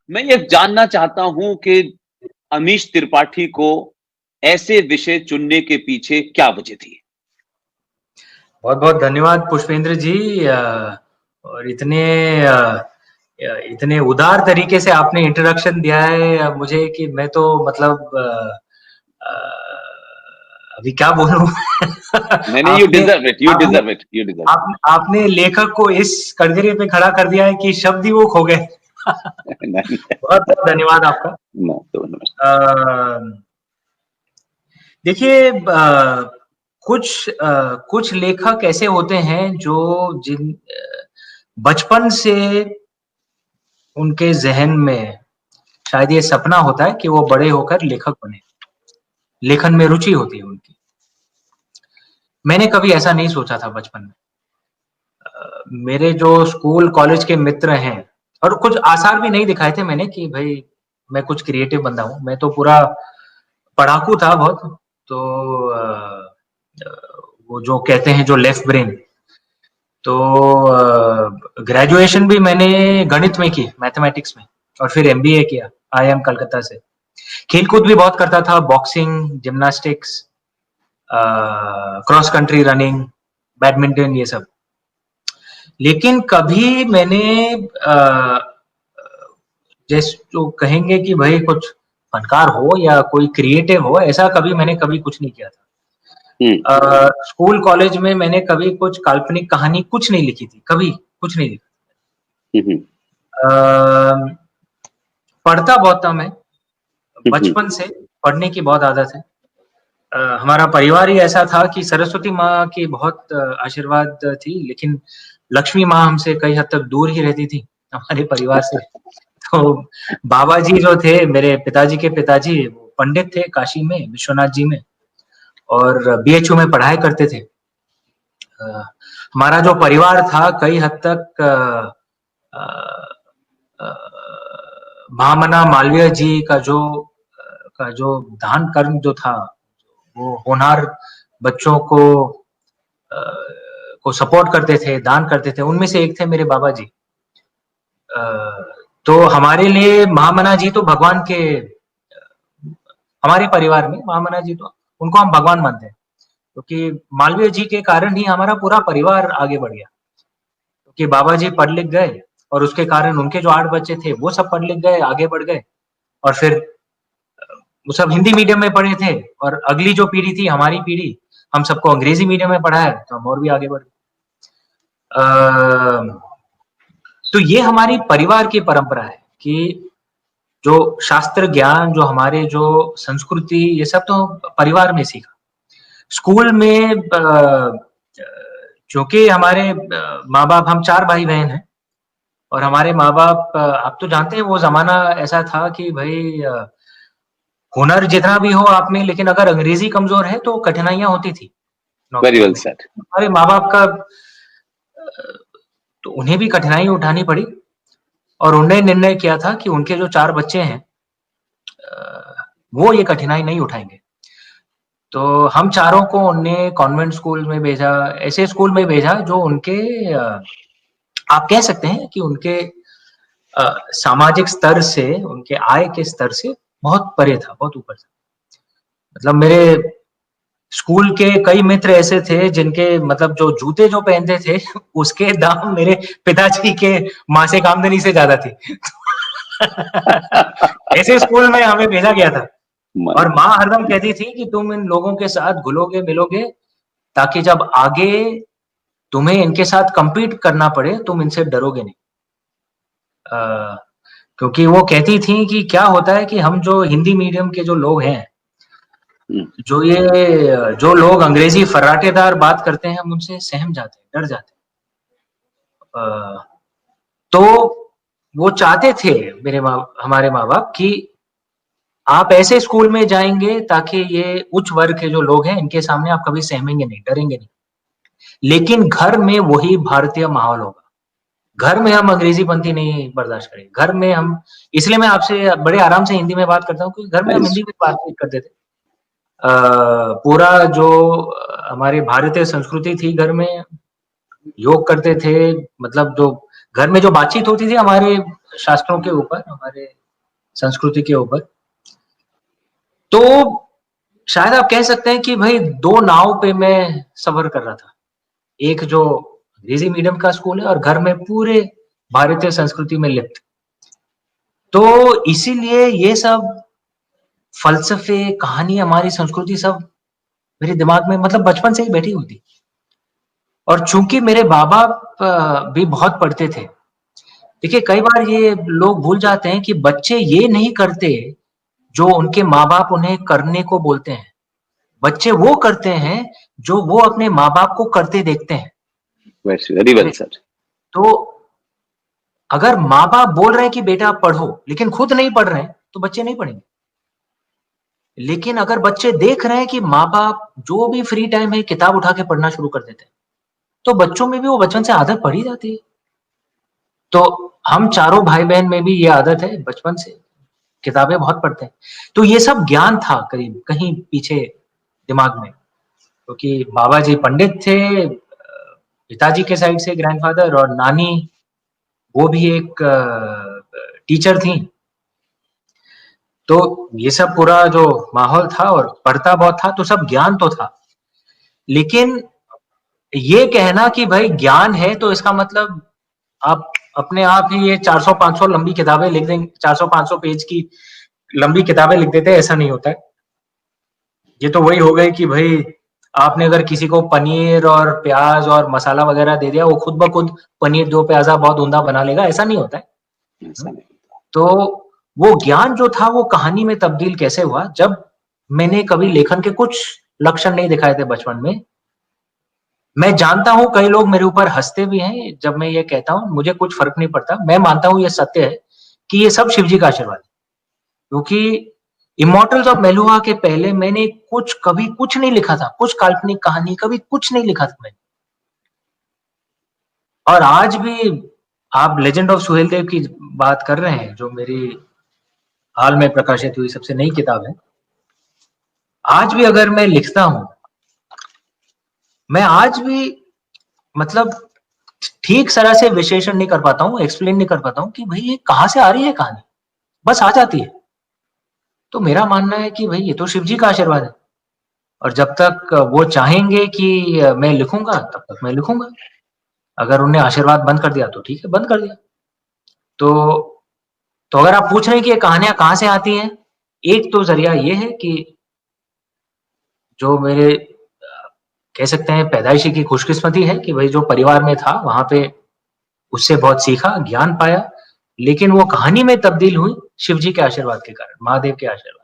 मैं ये जानना चाहता हूँ कि अमीश त्रिपाठी को ऐसे विषय चुनने के पीछे क्या वजह थी? बहुत-बहुत धन्यवाद पुष्पेंद्र जी। और इतने उदार तरीके से आपने इंट्रोडक्शन दिया है मुझे कि मैं तो मतलब अ, अभी क्या बोलूं। नहीं, यू आपने डिजर्व इट, यू आपने डिजर्व इट, यू डिजर्व आपने लेखक को इस कटघरे पे खड़ा कर दिया है कि शब्द ही वो खो गए। इट। नहीं, बहुत बहुत धन्यवाद आपका। तो नमस्ते। देखिए, कुछ लेखक ऐसे होते हैं जो बचपन से उनके जहन में शायद ये सपना होता है कि वो बड़े होकर लेखक बने, लेखन में रुचि होती है उनकी। मैंने कभी ऐसा नहीं सोचा था बचपन में। मेरे जो स्कूल कॉलेज के मित्र हैं, और कुछ आसार भी नहीं दिखाए थे मैंने कि भाई मैं कुछ क्रिएटिव बंदा हूँ। मैं तो पूरा पढ़ाकू था बहुत। तो वो जो कहते हैं जो लेफ्ट ब्रेन। तो ग्रेजुएशन भी मैंने गणित में की, मैथमेटिक्स में, और फिर एमबीए किया आईआईएम कलकत्ता से। खेलकूद भी बहुत करता था, boxing, gymnastics, cross country running, badminton, ये सब। लेकिन कभी मैंने जैसे जो कहेंगे कि भाई कुछ फनकार हो या कोई क्रिएटिव हो, ऐसा कभी मैंने कभी कुछ नहीं किया था। स्कूल कॉलेज में मैंने कभी कुछ काल्पनिक कहानी कुछ नहीं लिखी थी, कभी कुछ नहीं लिखा। पढ़ता बहुत था मैं, बचपन से पढ़ने की बहुत आदत है। हमारा परिवार ही ऐसा था कि सरस्वती माँ की बहुत आशीर्वाद थी, लेकिन लक्ष्मी माँ हमसे कई हद तक दूर ही रहती थी हमारे परिवार से। तो बाबा जी जो थे, मेरे पिताजी के पिताजी, वो पंडित थे काशी में, विश्वनाथ जी में, और बीएचयू में पढ़ाई करते थे। हमारा जो परिवार था कई हद तक महामना मालवीय जी का जो दान कर्म जो था, वो होनहार बच्चों को सपोर्ट करते थे, दान करते थे। उनमें से एक थे मेरे बाबा जी। तो हमारे लिए महामना जी तो भगवान के, हमारे परिवार में महामना जी तो उनको हम भगवान मानते हैं, क्योंकि मालवीय जी के कारण ही हमारा पूरा परिवार आगे बढ़ गया। क्योंकि बाबा जी पढ़ लिख गए, और उसके कारण उनके जो 8 बच्चे थे वो सब पढ़ लिख गए, आगे बढ़ गए। और फिर वो सब हिंदी मीडियम में पढ़े थे, और अगली जो पीढ़ी थी, हमारी पीढ़ी, हम सबको अंग्रेजी मीडियम में पढ़ा है, तो हम और भी आगे बढ़ गए। तो ये हमारी परिवार की परंपरा है कि जो शास्त्र ज्ञान, जो हमारे जो संस्कृति, ये सब तो परिवार में सीखा। स्कूल में क्योंकि हमारे माँ बाप, हम 4 भाई बहन हैं, और हमारे माँ बाप, आप तो जानते हैं वो जमाना ऐसा था कि भाई हुनर जितना भी हो आप में, लेकिन अगर अंग्रेजी कमजोर है तो कठिनाइयां होती थी वेरी नौकरियों वेल में। सेड। हमारे माँ बाप का तो उन्हें भी कठिनाई उठानी पड़ी, और उन्होंने निर्णय किया था कि उनके जो 4 बच्चे हैं वो ये कठिनाई नहीं उठाएंगे। तो हम चारों को उनने कॉन्वेंट स्कूल में भेजा, ऐसे स्कूल में भेजा जो उनके आप कह सकते हैं कि उनके सामाजिक स्तर से, उनके आय के स्तर से बहुत परे था, बहुत ऊपर था। मतलब मेरे स्कूल के कई मित्र ऐसे थे जिनके मतलब जो जूते जो पहनते थे उसके दाम मेरे पिताजी के मासिक आमदनी से ज्यादा थी। ऐसे स्कूल में हमें भेजा गया था, और माँ हरदम कहती थी कि तुम इन लोगों के साथ घुलोगे मिलोगे, ताकि जब आगे तुम्हें इनके साथ compete करना पड़े तुम इनसे डरोगे नहीं। क्योंकि वो कहती थी कि क्या होता है कि हम जो हिंदी मीडियम के जो लोग हैं, जो लोग अंग्रेजी फर्राटेदार बात करते हैं, हम उनसे सहम जाते हैं, डर जाते हैं। तो वो चाहते थे हमारे माँ बाप कि आप ऐसे स्कूल में जाएंगे ताकि ये उच्च वर्ग के जो लोग हैं इनके सामने आप कभी सहमेंगे नहीं, डरेंगे नहीं। लेकिन घर में वही भारतीय माहौल होगा, घर में हम अंग्रेजी पंथी नहीं बर्दाश्त करेंगे। घर में हम, इसलिए मैं आपसे बड़े आराम से हिंदी में बात करता हूँ, क्योंकि घर में हम हिंदी में बात करते थे। पूरा जो हमारी भारतीय संस्कृति थी, घर में योग करते थे। मतलब जो घर में जो बातचीत होती थी हमारे शास्त्रों के ऊपर, हमारे संस्कृति के ऊपर। तो शायद आप कह सकते हैं कि भाई 2 नाव पे मैं सफर कर रहा था। एक जो अंग्रेजी मीडियम का स्कूल है और घर में पूरे भारतीय संस्कृति में लिप्त। तो इसीलिए ये सब फ़लसफ़े, कहानी, हमारी संस्कृति सब मेरे दिमाग में मतलब बचपन से ही बैठी हुई थी। और चूँकि मेरे बाबा भी बहुत पढ़ते थे। देखिए, कई बार ये लोग भूल जाते हैं कि बच्चे ये नहीं करते जो उनके माँ-बाप उन्हें करने को बोलते हैं। बच्चे वो करते हैं जो वो अपने माँ-बाप को करते देखते हैं। Very well sir. तो अगर माँ-बाप बोल रहे हैं कि बेटा पढ़ो, लेकिन खुद नहीं पढ़ रहे हैं, तो बच्चे नहीं पढ़ेंगे। लेकिन अगर बच्चे देख रहे हैं कि माँ-बाप जो भी फ्री टाइम है किताब उठा के पढ़ना शुरू कर देते हैं, तो बच्चों में भी वो बचपन से आदत पड़ी जाती है। तो हम चारों भाई-बहन में भी ये आदत है बचपन से, किताबें बहुत पढ़ते हैं। तो ये सब ज्ञान था करीब कहीं पीछे दिमाग में, क्योंकि बाबा जी पंडित थे, पिताजी के साइड से ग्रैंडफ़ादर, और नानी वो भी एक टीचर थीं। तो ये सब पूरा जो माहौल था और पढ़ता बहुत था, तो सब ज्ञान तो था। लेकिन ये कहना कि भाई ज्ञान है तो इसका मतलब आप अपने आप ही ये 400-500 लंबी किताबें लिख देंगे, 400-500 पेज की लंबी किताबें लिख देते हैं, ऐसा नहीं होता है। ये तो वही हो गई कि भाई आपने अगर किसी को पनीर और प्याज और मसाला वगैरह दे दिया, वो खुद ब खुद पनीर दो प्याज़ा बहुत उम्दा बना लेगा, ऐसा नहीं होता है। ऐसा नहीं। तो वो ज्ञान जो था वो कहानी में तब्दील कैसे हुआ, जब मैंने कभी लेखन के कुछ लक्षण नहीं दिखाए थे बचपन में। मैं जानता हूँ कई लोग मेरे ऊपर हँसते भी हैं जब मैं ये कहता हूँ, मुझे कुछ फ़र्क नहीं पड़ता। मैं मानता हूँ ये सत्य है कि ये सब शिव जी का आशीर्वाद है। क्योंकि इमॉर्टल्स ऑफ मेलुहा के पहले मैंने कभी कुछ नहीं लिखा था, कुछ काल्पनिक कहानी कभी कुछ नहीं लिखा था मैंने। और आज भी आप लेजेंड ऑफ सुहेलदेव की बात कर रहे हैं, जो मेरी हाल में प्रकाशित हुई सबसे नई किताब है। आज भी अगर मैं लिखता हूँ, मैं आज भी मतलब ठीक तरह से विश्लेषण नहीं कर पाता हूँ, एक्सप्लेन नहीं कर पाता हूँ कि भाई ये कहाँ से आ रही है कहानी, बस आ जाती है। तो मेरा मानना है कि भाई ये तो शिव जी का आशीर्वाद है, और जब तक वो चाहेंगे कि मैं लिखूंगा तब तक मैं लिखूंगा। अगर उन्हें आशीर्वाद बंद कर दिया तो ठीक है, बंद कर दिया। तो अगर आप पूछ रहे हैं कि ये कहानियां कहाँ से आती हैं, एक तो जरिया ये है कि जो मेरे कह सकते हैं पैदाइशी की खुशकिस्मती है कि भाई जो परिवार में था वहां पे उससे बहुत सीखा, ज्ञान पाया, लेकिन वो कहानी में तब्दील हुई शिव जी के आशीर्वाद के कारण, महादेव के आशीर्वाद।